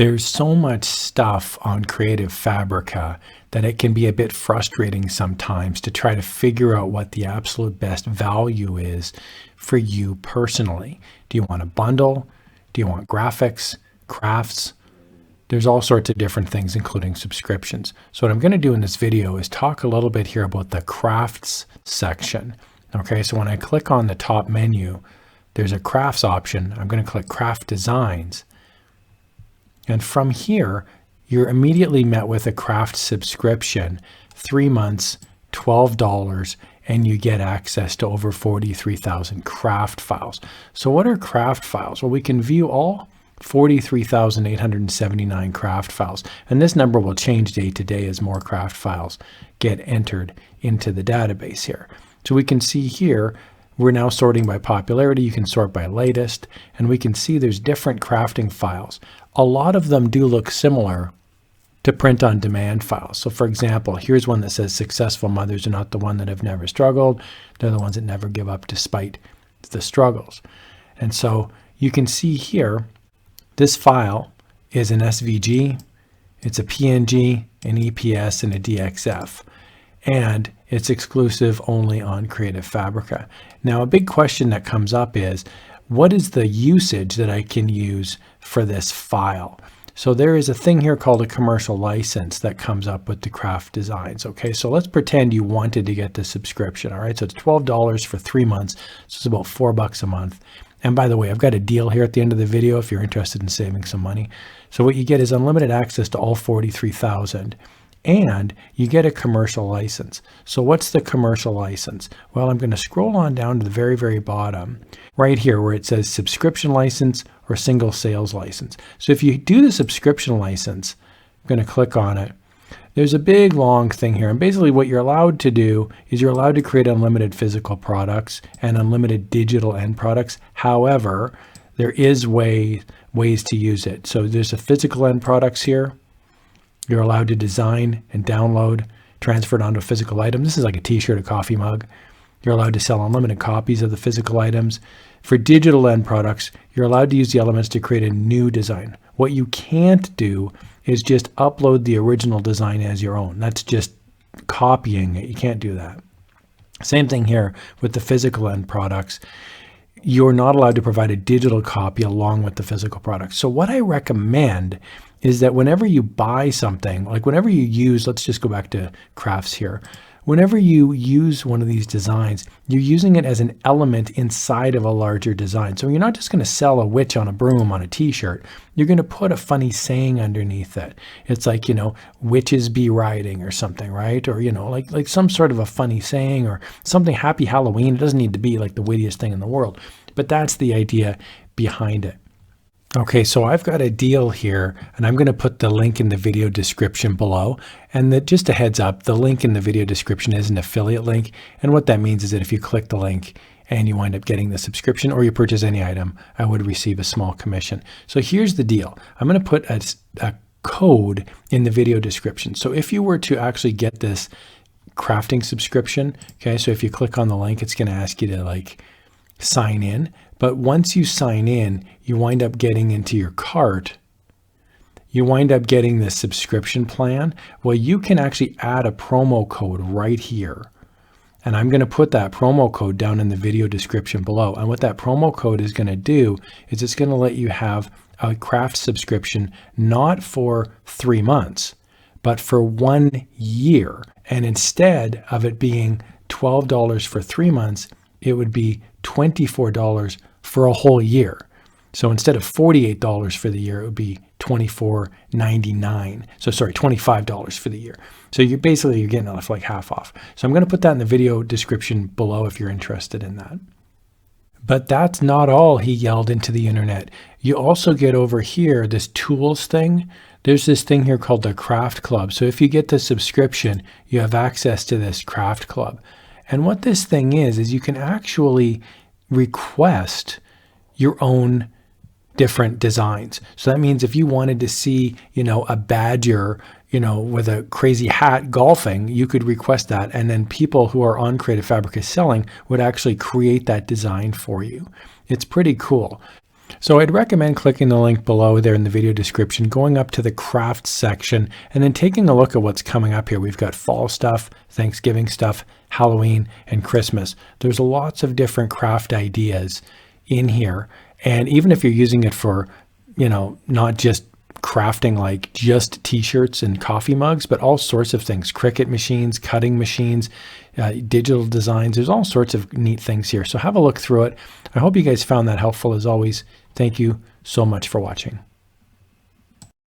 There's so much stuff on Creative Fabrica that it can be a bit frustrating sometimes to try to figure out what the absolute best value is for you personally. Do you want a bundle? Do you want graphics, crafts? There's all sorts of different things, including subscriptions. So what I'm going to do in this video is talk a little bit here about the crafts section. Okay, so when I click on the top menu, there's a crafts option. I'm going to click craft designs. And from here, you're immediately met with a craft subscription, 3 months, $12, and you get access to over 43,000 craft files. So what are craft files? Well, we can view all 43,879 craft files. And this number will change day to day as more craft files get entered into the database here. So we can see here, we're now sorting by popularity. You can sort by latest, and we can see there's different crafting files. A lot of them do look similar to print on demand files. So for example, here's one that says successful mothers are not the one that have never struggled. They're the ones that never give up despite the struggles. And so you can see here, this file is an SVG, it's a PNG, an EPS, and a DXF. And it's exclusive only on Creative Fabrica. Now, a big question that comes up is, what is the usage that I can use for this file? So there is a thing here called a commercial license that comes up with the craft designs. Okay, so let's pretend you wanted to get the subscription. All right, so it's $12 for 3 months. So it's about $4 a month. And by the way, I've got a deal here at the end of the video if you're interested in saving some money. So what you get is unlimited access to all 43,000. And you get a commercial license. So what's the commercial license? Well, I'm going to scroll on down to the very, very bottom, right here where it says subscription license or single sales license. So if you do the subscription license, I'm going to click on it. There's a big long thing here. And basically what you're allowed to do is you're allowed to create unlimited physical products and unlimited digital end products. However, there is ways to use it. So there's a physical end products here. You're allowed to design and download, transfer it onto a physical item. This is like a t-shirt, a coffee mug. You're allowed to sell unlimited copies of the physical items. For digital end products, you're allowed to use the elements to create a new design. What you can't do is just upload the original design as your own. That's just copying it. You can't do that. Same thing here with the physical end products. You're not allowed to provide a digital copy along with the physical product. So what I recommend is that whenever you buy something, like whenever you use, let's just go back to crafts here. Whenever you use one of these designs, you're using it as an element inside of a larger design. So you're not just going to sell a witch on a broom on a t-shirt. You're going to put a funny saying underneath it. It's like, you know, witches be riding or something, right? Or, you know, like some sort of a funny saying or something, happy Halloween. It doesn't need to be like the wittiest thing in the world, but that's the idea behind it. Okay, so I've got a deal here, and I'm going to put the link in the video description below. And just a heads up, the link in the video description is an affiliate link. And what that means is that if you click the link and you wind up getting the subscription or you purchase any item, I would receive a small commission. So here's the deal. I'm going to put a code in the video description. So if you were to actually get this crafting subscription, okay, so if you click on the link, it's going to ask you to like sign in. But once you sign in, you wind up getting into your cart. You wind up getting this subscription plan. Well, you can actually add a promo code right here. And I'm going to put that promo code down in the video description below. And what that promo code is going to do is it's going to let you have a craft subscription, not for 3 months, but for 1 year. And instead of it being $12 for 3 months, it would be $24 for a whole year. So instead of $48 for the year, it would be $24.99. So sorry, $25 for the year. So you're getting it for like half off. So I'm going to put that in the video description below if you're interested in that. But that's not all, he yelled into the internet. You also get over here this tools thing. There's this thing here called the Craft Club. So if you get the subscription, you have access to this Craft Club. And what this thing is you can actually request your own different designs. So that means if you wanted to see, you know, a badger, you know, with a crazy hat golfing, you could request that. And then people who are on Creative Fabrica selling would actually create that design for you. It's pretty cool. So I'd recommend clicking the link below there in the video description, going up to the craft section, and then taking a look at what's coming up here. We've got fall stuff, Thanksgiving stuff, Halloween, and Christmas. There's lots of different craft ideas in here. And even if you're using it for, not just crafting like just t-shirts and coffee mugs, but all sorts of things, Cricut machines, cutting machines, digital designs, there's all sorts of neat things here. So have a look through it. I hope you guys found that helpful. As always, thank you so much for watching.